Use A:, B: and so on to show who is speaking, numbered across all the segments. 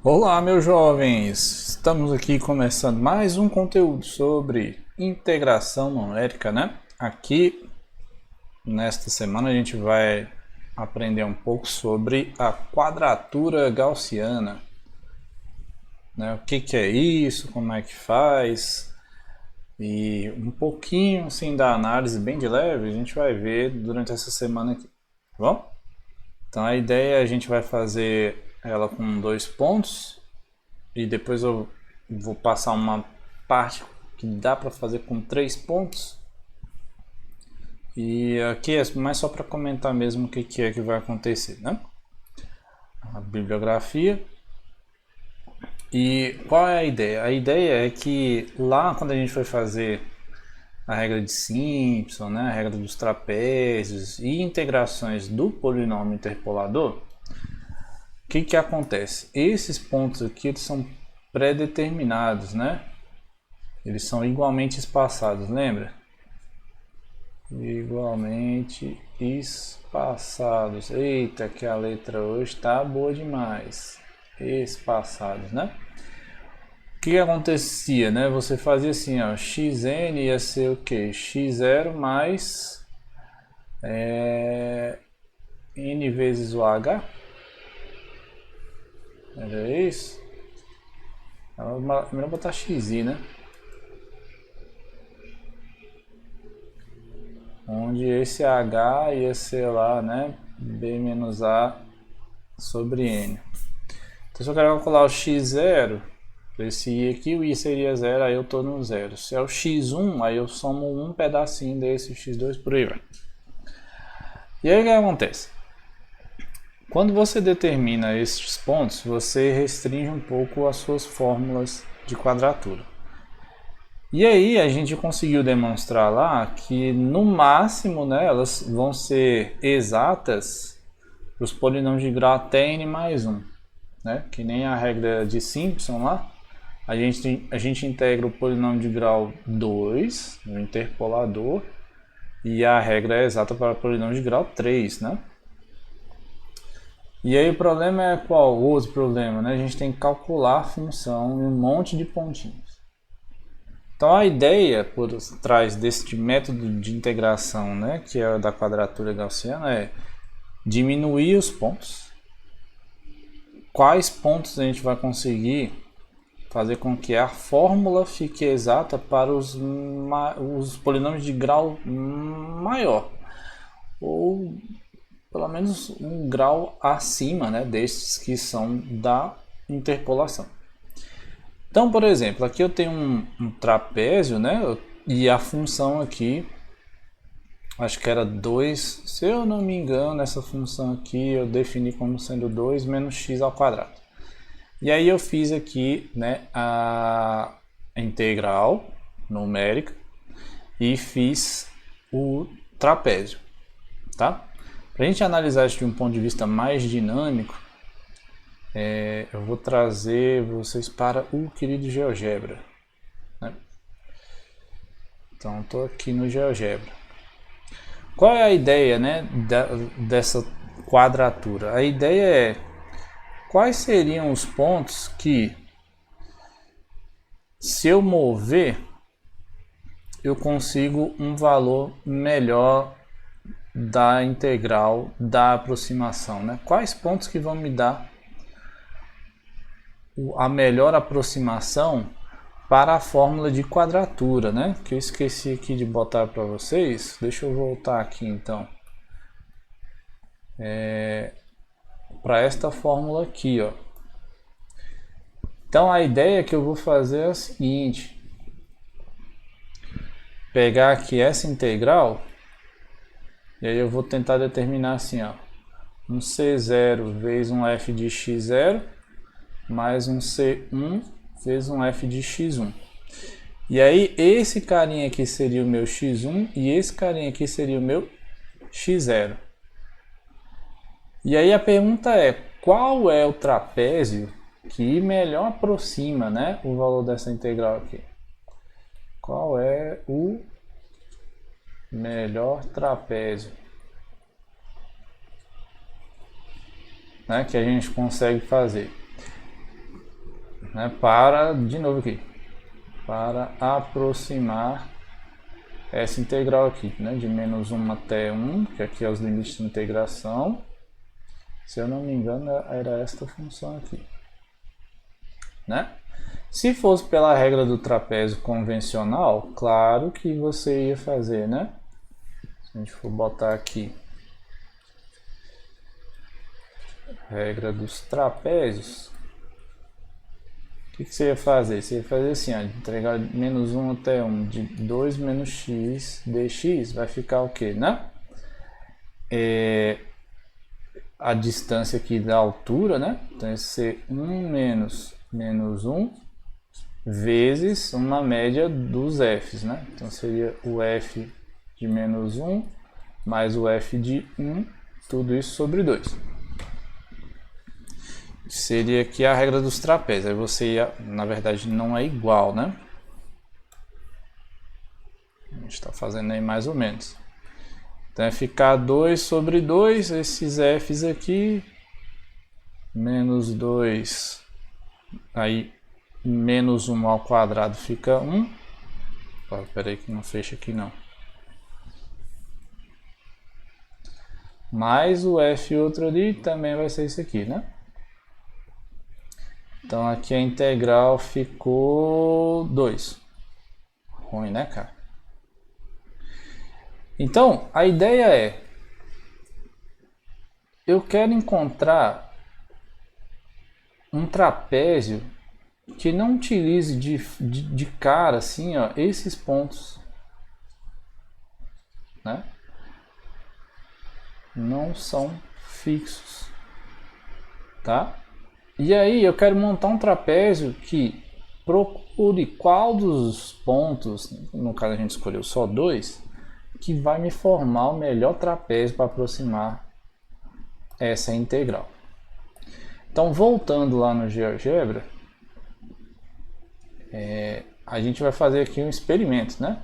A: Olá, meus jovens! Estamos aqui começando mais um conteúdo sobre integração numérica, né? Aqui, nesta semana, a gente vai aprender um pouco sobre a quadratura gaussiana, né? O que é isso, como é que faz, e um pouquinho assim da análise bem de leve a gente vai ver durante essa semana aqui, tá bom? Então a ideia é a gente vai fazer ela com 2 pontos e depois eu vou passar uma parte que dá para fazer com 3 pontos. E aqui é mais só para comentar mesmo o que é que vai acontecer, né? A bibliografia. E qual é a ideia? A ideia é que lá quando a gente foi fazer a regra de Simpson, né, a regra dos trapézios e integrações do polinômio interpolador, o que acontece? Esses pontos aqui eles são pré-determinados, né? Eles são igualmente espaçados, lembra? Igualmente espaçados. Eita, que a letra hoje tá boa demais. Espaçados, né? O que acontecia, né? Você fazia assim, ó, xn ia ser o que? X0 mais n vezes o h. Era isso? É melhor botar xi, né? Onde esse h ia ser lá, né? B menos a sobre n. Então se eu quero calcular o x0, esse i aqui, o i seria 0, aí eu estou no 0. Se é o x1, aí eu somo um pedacinho desse x2 por aí vai. E aí o que acontece? Quando você determina esses pontos, você restringe um pouco as suas fórmulas de quadratura. E aí a gente conseguiu demonstrar lá que no máximo, né, elas vão ser exatas para os polinômios de grau até n mais 1. Né? Que nem a regra de Simpson lá. A gente integra o polinômio de grau 2 no interpolador e a regra é exata para o polinômio de grau 3, né? E aí o problema é qual? Outro problema, né? A gente tem que calcular a função em um monte de pontinhos. Então a ideia por trás deste método de integração, né, que é da quadratura gaussiana, é diminuir os pontos. Quais pontos a gente vai conseguir fazer com que a fórmula fique exata para os polinômios de grau maior, ou pelo menos um grau acima, né, destes que são da interpolação. Então, por exemplo, aqui eu tenho um trapézio, né, e a função aqui, acho que era 2, se eu não me engano, essa função aqui eu defini como sendo 2 menos x ao quadrado. E aí eu fiz aqui, né, a integral numérica e fiz o trapézio, tá? Para a gente analisar isso de um ponto de vista mais dinâmico, eu vou trazer vocês para o querido GeoGebra, né? Então estou aqui no GeoGebra. Qual é a ideia, né, dessa quadratura? A ideia é quais seriam os pontos que, se eu mover, eu consigo um valor melhor da integral da aproximação, né? Quais pontos que vão me dar a melhor aproximação para a fórmula de quadratura, né? Que eu esqueci aqui de botar para vocês. Deixa eu voltar aqui então. Para esta fórmula aqui, ó. Então a ideia que eu vou fazer é a seguinte: pegar aqui essa integral e aí eu vou tentar determinar assim, ó, um C0 vezes um f de x0 mais um C1 vezes um f de x1. E aí esse carinha aqui seria o meu x1 e esse carinha aqui seria o meu x0. E aí a pergunta é, qual é o trapézio que melhor aproxima, né, o valor dessa integral aqui? Qual é o melhor trapézio, né, que a gente consegue fazer? né, para, de novo aqui, para aproximar essa integral aqui, né, de menos 1 até 1, que aqui é os limites de integração. Se eu não me engano, era esta função aqui, né? Se fosse pela regra do trapézio convencional, claro que você ia fazer, né? Se a gente for botar aqui regra dos trapézios, o que você ia fazer? Você ia fazer assim, ó, entregar menos 1 até 1, de 2 menos x dx, vai ficar o quê, né? A distância aqui da altura, né? Então, ia ser 1 menos 1 vezes uma média dos f's, né? Então, seria o f de menos 1 mais o f de 1, tudo isso sobre 2. Seria aqui a regra dos trapézios. Aí você ia, na verdade, não é igual, né? A gente está fazendo aí mais ou menos. Então, é ficar 2 sobre 2, esses f's aqui, menos 2, aí menos 1 ao quadrado fica 1. Espera aí que não fecha aqui não. Mais o f outro ali também vai ser isso aqui, né? Então aqui a integral ficou 2. Ruim, né, cara? Então, a ideia é, eu quero encontrar um trapézio que não utilize de cara, assim, ó, esses pontos, né? Não são fixos, tá? E aí eu quero montar um trapézio que procure qual dos pontos, no caso a gente escolheu só 2, que vai me formar o melhor trapézio para aproximar essa integral. Então, voltando lá no GeoGebra, a gente vai fazer aqui um experimento, né?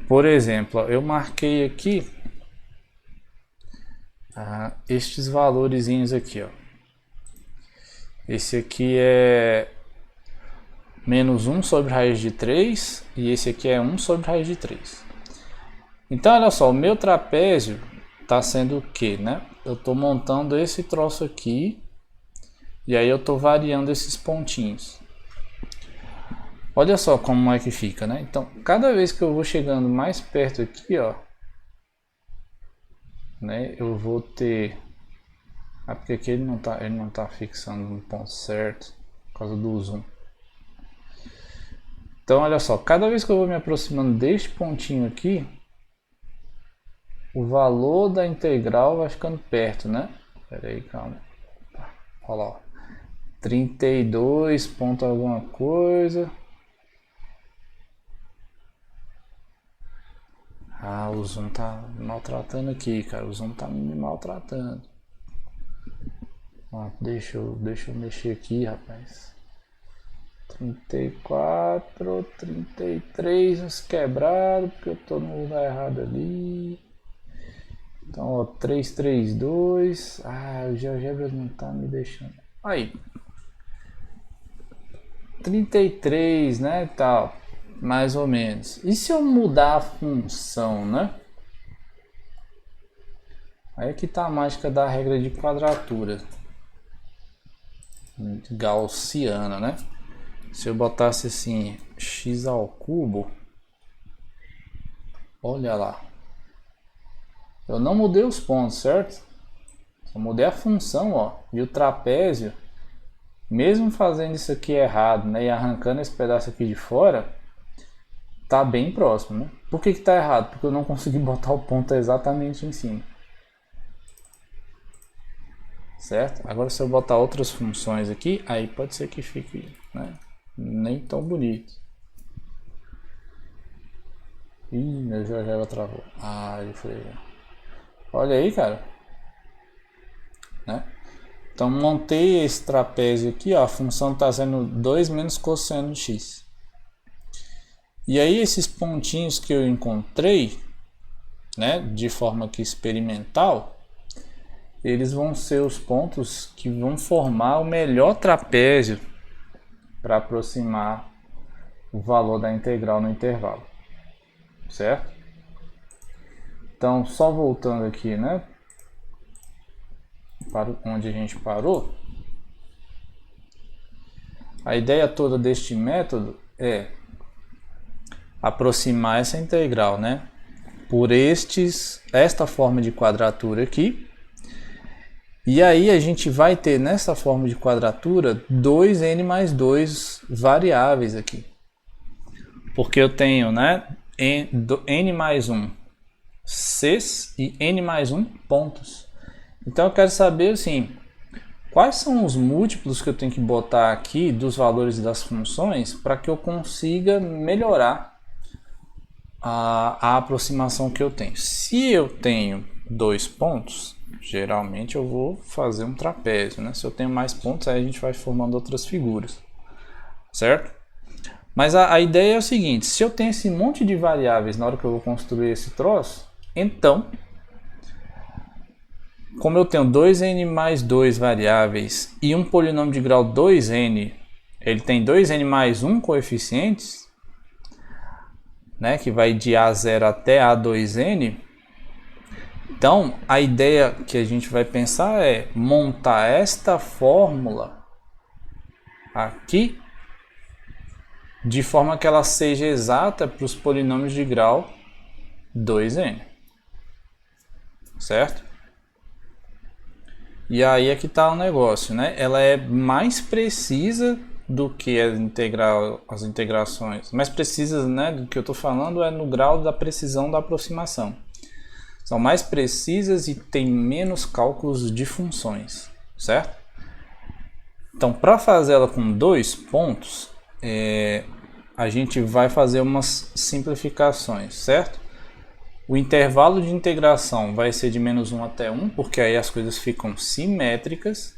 A: Por exemplo, eu marquei aqui estes valores aqui, ó. Esse aqui é menos 1 sobre raiz de 3 e esse aqui é 1 sobre raiz de 3. Então, olha só, o meu trapézio está sendo o que, né? Eu estou montando esse troço aqui e aí eu estou variando esses pontinhos. Olha só como é que fica, né? Então, cada vez que eu vou chegando mais perto aqui, ó, né, eu vou ter... porque aqui ele não tá fixando no ponto certo por causa do zoom. Então, olha só, cada vez que eu vou me aproximando deste pontinho aqui, o valor da integral vai ficando perto, né? Pera aí, calma. Olha lá, 32 ponto alguma coisa. O zoom tá maltratando aqui, cara. O zoom tá me maltratando. Deixa eu mexer aqui, rapaz. 34, 33 quebrado, porque eu tô no lugar errado ali. Então, ó, 332. O GeoGebra não tá me deixando. Aí. 33, né, tal. Mais ou menos. E se eu mudar a função, né? Aí que tá a mágica da regra de quadratura gaussiana, né? Se eu botasse assim, x ao cubo, olha lá. Eu não mudei os pontos, certo? Só mudei a função, ó. E o trapézio, mesmo fazendo isso aqui errado, né, e arrancando esse pedaço aqui de fora, tá bem próximo, né? Por que tá errado? Porque eu não consegui botar o ponto exatamente em cima. Certo? Agora se eu botar outras funções aqui, aí pode ser que fique, né, nem tão bonito. Ih, meu GeoGebra travou. Ele foi... Olha aí, cara. Né? Então montei esse trapézio aqui, ó, a função está sendo 2 menos cosseno de x. E aí esses pontinhos que eu encontrei, né, de forma aqui experimental, eles vão ser os pontos que vão formar o melhor trapézio para aproximar o valor da integral no intervalo, certo? Então, só voltando aqui, né, para onde a gente parou, a ideia toda deste método é aproximar essa integral, né, por esta forma de quadratura aqui. E aí a gente vai ter nessa forma de quadratura 2n mais 2 variáveis aqui. Porque eu tenho, né, n mais 1 c's e n mais 1 pontos. Então eu quero saber assim, quais são os múltiplos que eu tenho que botar aqui dos valores das funções para que eu consiga melhorar a aproximação que eu tenho. Se eu tenho 2 pontos, geralmente eu vou fazer um trapézio, né? Se eu tenho mais pontos, aí a gente vai formando outras figuras, certo? Mas a ideia é o seguinte, se eu tenho esse monte de variáveis na hora que eu vou construir esse troço, então, como eu tenho 2n mais 2 variáveis e um polinômio de grau 2n, ele tem 2n mais 1 coeficientes, né, que vai de A0 até A2n, então a ideia que a gente vai pensar é montar esta fórmula aqui de forma que ela seja exata para os polinômios de grau 2n, certo? E aí é que está o negócio, né? Ela é mais precisa do que as integrações. Mais precisas, né? Do que eu estou falando é no grau da precisão da aproximação. São mais precisas e tem menos cálculos de funções, certo? Então, para fazer ela com 2 pontos, a gente vai fazer umas simplificações, certo? O intervalo de integração vai ser de menos 1 até 1, porque aí as coisas ficam simétricas.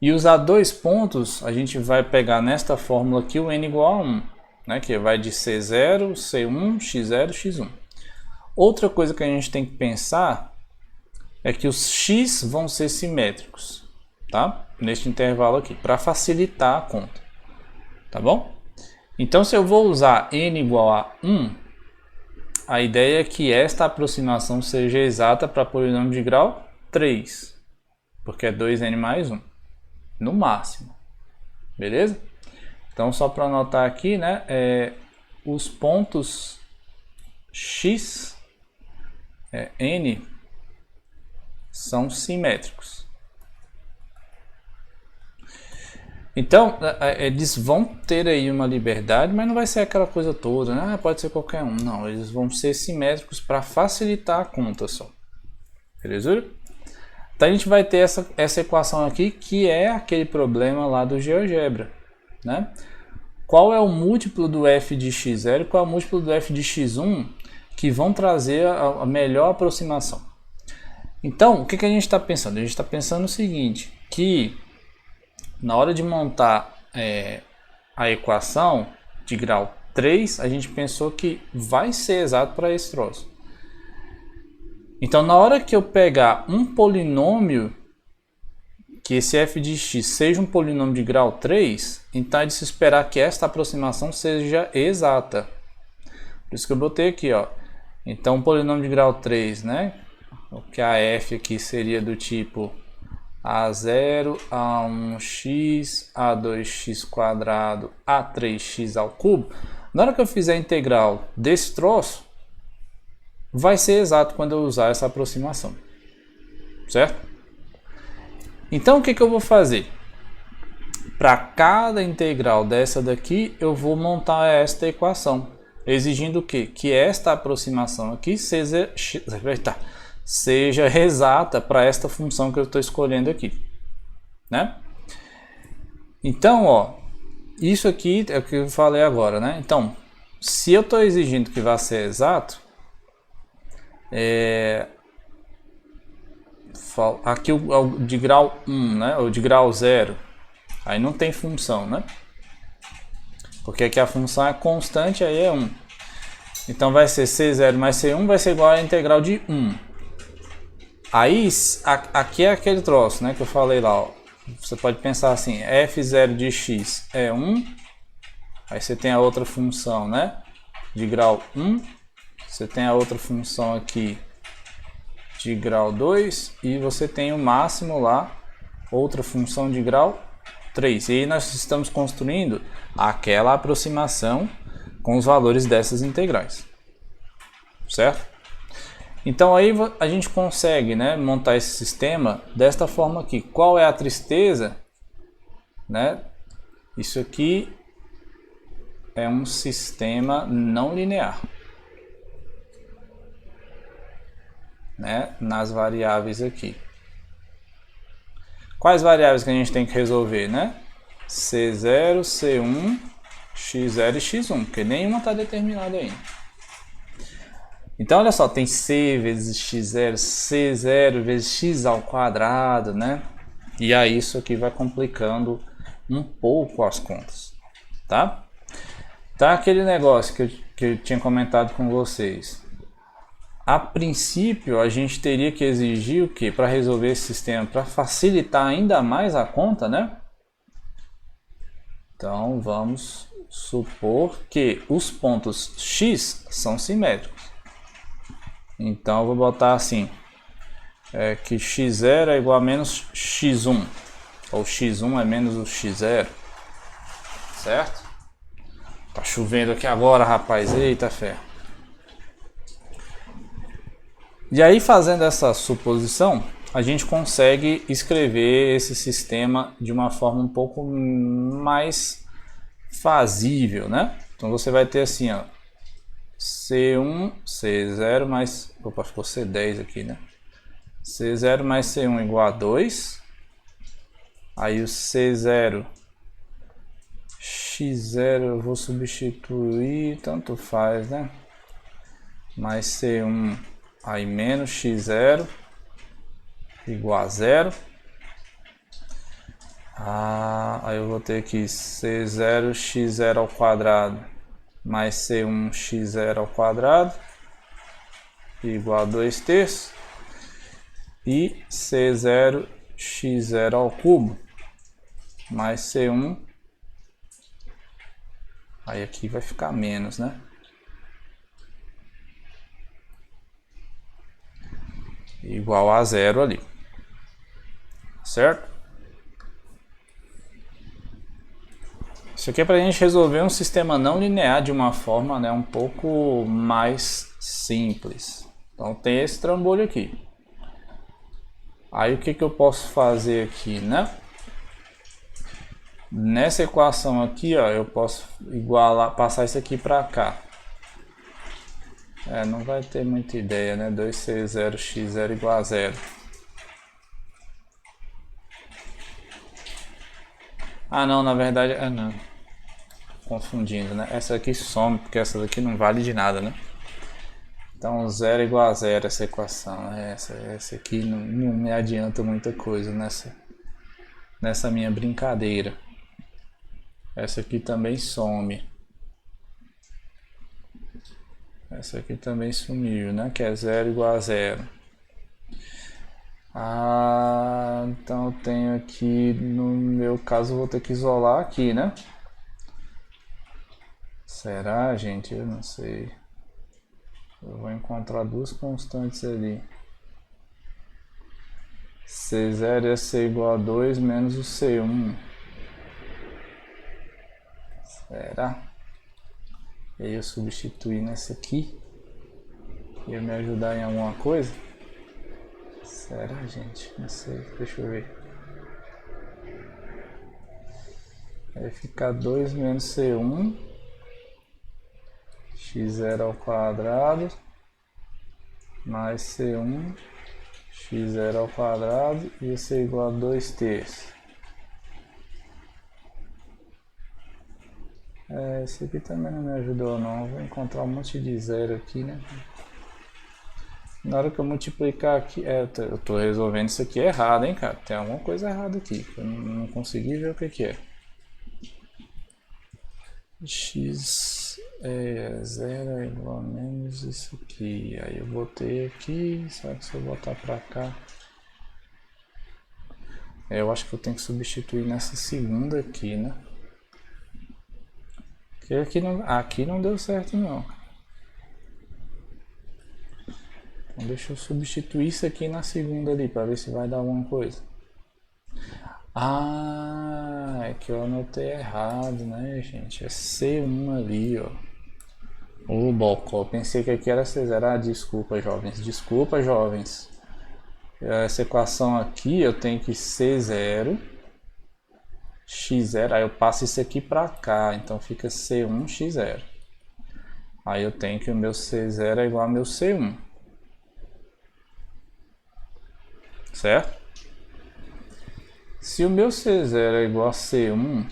A: E usar 2 pontos, a gente vai pegar nesta fórmula aqui o n igual a 1, né? Que vai de C0, C1, X0, X1. Outra coisa que a gente tem que pensar é que os x vão ser simétricos, tá? Neste intervalo aqui, para facilitar a conta, tá bom? Então, se eu vou usar n igual a 1, a ideia é que esta aproximação seja exata para polinômio de grau 3, porque é 2n mais 1, no máximo, beleza? Então, só para anotar aqui, né, os pontos x, n, são simétricos. Então, eles vão ter aí uma liberdade, mas não vai ser aquela coisa toda, né? Pode ser qualquer um. Não, eles vão ser simétricos para facilitar a conta só. Beleza? Então a gente vai ter essa equação aqui, que é aquele problema lá do GeoGebra, né? Qual é o múltiplo do f de x0 e qual é o múltiplo do f de x1 que vão trazer a melhor aproximação? Então, o que a gente está pensando? A gente está pensando o seguinte, que na hora de montar a equação de grau 3, a gente pensou que vai ser exato para esse troço. Então, na hora que eu pegar um polinômio, que esse f de x seja um polinômio de grau 3, então é de se esperar que esta aproximação seja exata. Por isso que eu botei aqui, ó. Então, um polinômio de grau 3, né? O que a f aqui seria do tipo a0, a1x, a2x², a3x ao cubo. Na hora que eu fizer a integral desse troço, vai ser exato quando eu usar essa aproximação, certo? Então o que eu vou fazer? Para cada integral dessa daqui, eu vou montar esta equação, exigindo o quê? Que esta aproximação aqui seja exata para esta função que eu estou escolhendo aqui, né? Então, ó, isso aqui é o que eu falei agora, né? Então, se eu estou exigindo que vá ser exato, aqui o de grau 1, né? Ou de grau 0, aí não tem função, né? Porque aqui a função é constante, aí é 1. Então vai ser C0 mais C1 vai ser igual a integral de 1. Aí, aqui é aquele troço, né, que eu falei lá, ó. você pode pensar assim, f0 de x é 1, aí você tem a outra função, né, de grau 1, você tem a outra função aqui de grau 2 e você tem o máximo lá, outra função de grau 3. E aí nós estamos construindo aquela aproximação com os valores dessas integrais, certo? Então aí a gente consegue, né, montar esse sistema desta forma aqui. Qual é a tristeza? Né? Isso aqui é um sistema não linear, né, nas variáveis aqui. Quais variáveis que a gente tem que resolver, né? C0, C1, x0 e x1, porque nenhuma está determinada ainda. Então, olha só, tem c vezes x0, c0 vezes x ao quadrado, né? E aí isso aqui vai complicando um pouco as contas, tá? Tá aquele negócio que eu tinha comentado com vocês. A princípio, a gente teria que exigir o que para resolver esse sistema? Para facilitar ainda mais a conta, né? Então, vamos supor que os pontos x são simétricos. Então, eu vou botar assim, que x0 é igual a menos x1, ou x1 é menos o x0, certo? Tá chovendo aqui agora, rapaz, eita ferro. E aí, fazendo essa suposição, a gente consegue escrever esse sistema de uma forma um pouco mais fazível, né? Então você vai ter assim, ó, C1, C0 mais... Opa, ficou C10 aqui, né? C0 mais C1 igual a 2. Aí o C0, X0 eu vou substituir, tanto faz, né? Mais C1, aí menos X0 igual a 0. Aí eu vou ter aqui C0, X0 ao quadrado mais C1, X0 ao quadrado igual a 2 terços. E C0, X0 ao cubo mais C1. Aí aqui vai ficar menos, né? Igual a 0 ali. Certo? Isso aqui é para a gente resolver um sistema não linear de uma forma, né, um pouco mais simples. Então tem esse trambolho aqui. Aí o que eu posso fazer aqui, né? Nessa equação aqui, ó, eu posso igualar, passar isso aqui para cá. Não vai ter muita ideia, né? 2C0, X0 igual a 0. Ah, não, na verdade, não. Confundindo, né? Essa aqui some, porque essa daqui não vale de nada, né? Então 0 igual a 0 essa equação. Essa aqui não me adianta muita coisa nessa minha brincadeira. Essa aqui também some. Essa aqui também sumiu, né? Que é 0 igual a 0. Então eu tenho aqui, no meu caso, eu vou ter que isolar aqui, né? Será, gente? Eu não sei. Eu vou encontrar duas constantes ali. C0 ia ser igual a 2 menos o C1. Será? E aí eu substituir nessa aqui. Ia me ajudar em alguma coisa? Será, gente? Não sei. Deixa eu ver. Vai ficar 2 menos C1. X0 ao quadrado. Mais C1. X0 ao quadrado. Ia ser igual a 2 terços. Esse aqui também não me ajudou não, vou encontrar um monte de zero aqui, né? Na hora que eu multiplicar aqui, eu tô resolvendo isso aqui errado, hein, cara? Tem alguma coisa errada aqui, que eu não consegui ver o que é. X é 0 é igual a menos isso aqui, aí eu botei aqui, só que se eu botar pra cá... Eu acho que eu tenho que substituir nessa segunda aqui, né? Porque aqui não deu certo não. Então deixa eu substituir isso aqui na segunda ali, para ver se vai dar alguma coisa. Ah, é que eu anotei errado, né, gente? É C1 ali, ó. Ô, bocó, pensei que aqui era C0. Ah, desculpa, jovens. Desculpa, jovens. Essa equação aqui eu tenho que C0, X0. Aí eu passo isso aqui para cá, então fica C1, X0. Aí eu tenho que o meu C0 é igual ao meu C1. Certo? Se o meu C0 é igual a C1,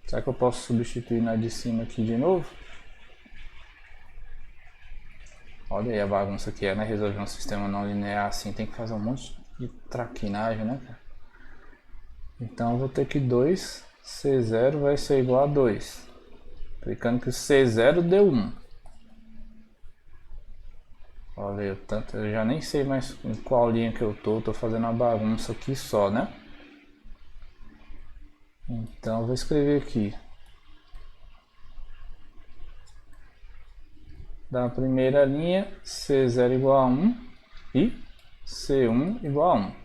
A: será que eu posso substituir na de cima aqui de novo? Olha aí a bagunça que é, né? Resolver um sistema não linear assim, tem que fazer um monte de traquinagem, né, cara? Então eu vou ter que 2C0 vai ser igual a 2. Clicando que o C0 deu 1. Olha aí, eu já nem sei mais em qual linha que eu tô fazendo uma bagunça aqui só, né? Então eu vou escrever aqui. Da primeira linha, C0 igual a 1 e C1 igual a 1.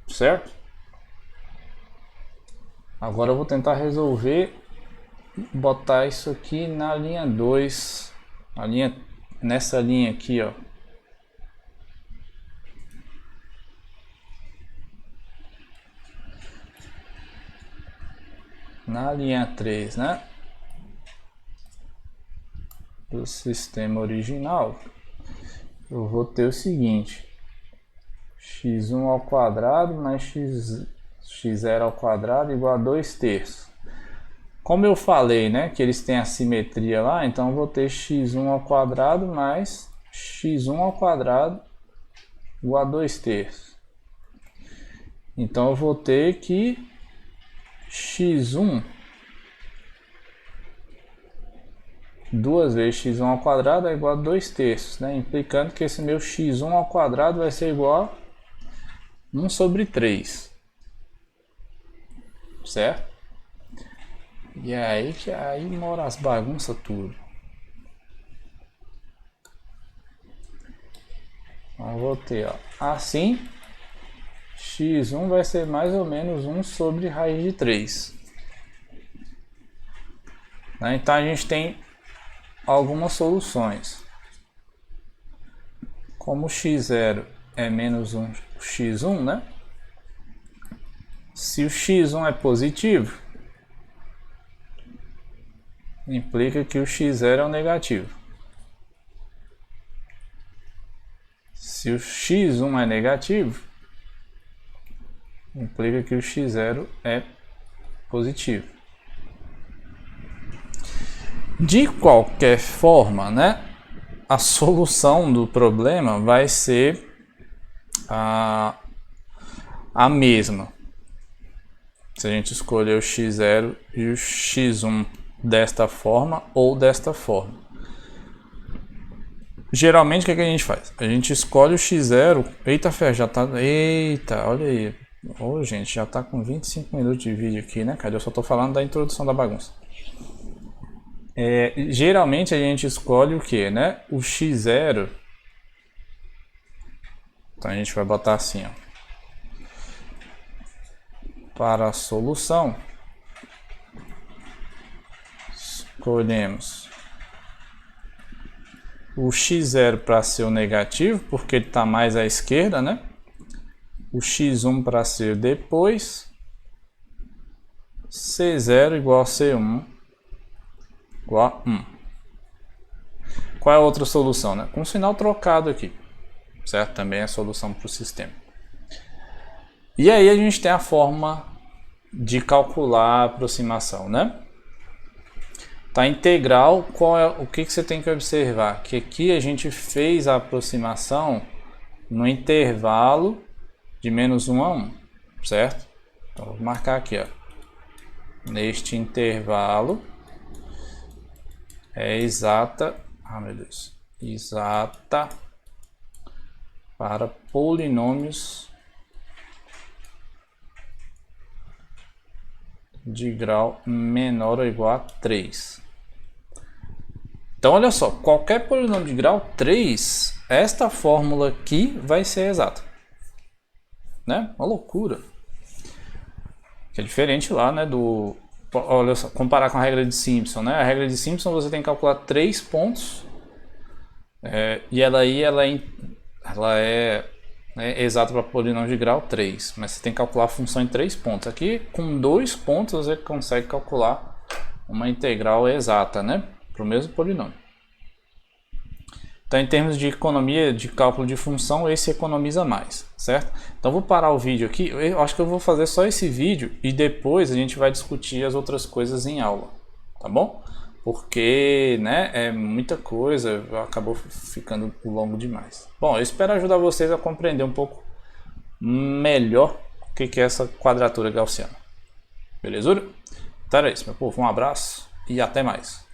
A: Certo? Agora eu vou tentar resolver, botar isso aqui na linha 2, nessa linha aqui, ó. Na linha 3, né? Do sistema original, eu vou ter o seguinte: x1 ao quadrado mais x0 ao quadrado igual a 2 terços. Como eu falei, né, que eles têm a simetria lá, então eu vou ter x1 ao quadrado mais x1 ao quadrado igual a 2 terços. Então eu vou ter que x1 duas vezes x1 ao quadrado é igual a 2 terços, né? Implicando que esse meu x1 ao quadrado vai ser igual a 1 sobre 3. Certo? E é aí que aí mora as bagunças tudo. Então, vou ter, ó, assim, x1 vai ser mais ou menos 1 sobre raiz de 3. Né? Então a gente tem algumas soluções. Como x0 é menos 1 x1, né? Se o x1 é positivo, implica que o x0 é o negativo. Se o x1 é negativo, implica que o x0 é positivo. De qualquer forma, né, a solução do problema vai ser a mesma. Se a gente escolher o x0 e o x1 desta forma ou desta forma. Geralmente o que a gente faz? A gente escolhe o x0. Eita, Fé, já tá. Eita, olha aí. Ô, gente, já tá com 25 minutos de vídeo aqui, né, cara? Eu só tô falando da introdução da bagunça. Geralmente a gente escolhe o que, né? O x0. Então a gente vai botar assim, ó. Para a solução, escolhemos o x0 para ser o negativo, porque ele está mais à esquerda, né? O x1 para ser depois, C0 igual a C1 igual a 1. Qual é a outra solução, né? Com o sinal trocado aqui, certo? Também é a solução para o sistema. E aí a gente tem a forma de calcular a aproximação, né? Tá, integral, o que você tem que observar? Que aqui a gente fez a aproximação no intervalo de menos 1 a 1, certo? Então vou marcar aqui, ó. Neste intervalo é exata, meu Deus, exata para polinômios de grau menor ou igual a 3. Então olha só, qualquer polinômio de grau 3, esta fórmula aqui vai ser exata. Né? Uma loucura. Que é diferente lá, né, do... Olha só, comparar com a regra de Simpson, né? A regra de Simpson você tem que calcular 3 pontos. E ela é exata para polinômio de grau 3. Mas você tem que calcular a função em 3 pontos. Aqui, com 2 pontos, você consegue calcular uma integral exata, né? Para o mesmo polinômio. Então, em termos de economia de cálculo de função, esse economiza mais, certo? Então, vou parar o vídeo aqui. Eu acho que eu vou fazer só esse vídeo e depois a gente vai discutir as outras coisas em aula, tá bom? Porque, né, é muita coisa, acabou ficando longo demais. Bom, eu espero ajudar vocês a compreender um pouco melhor o que é essa quadratura gaussiana. Beleza? Então era isso, meu povo. Um abraço e até mais.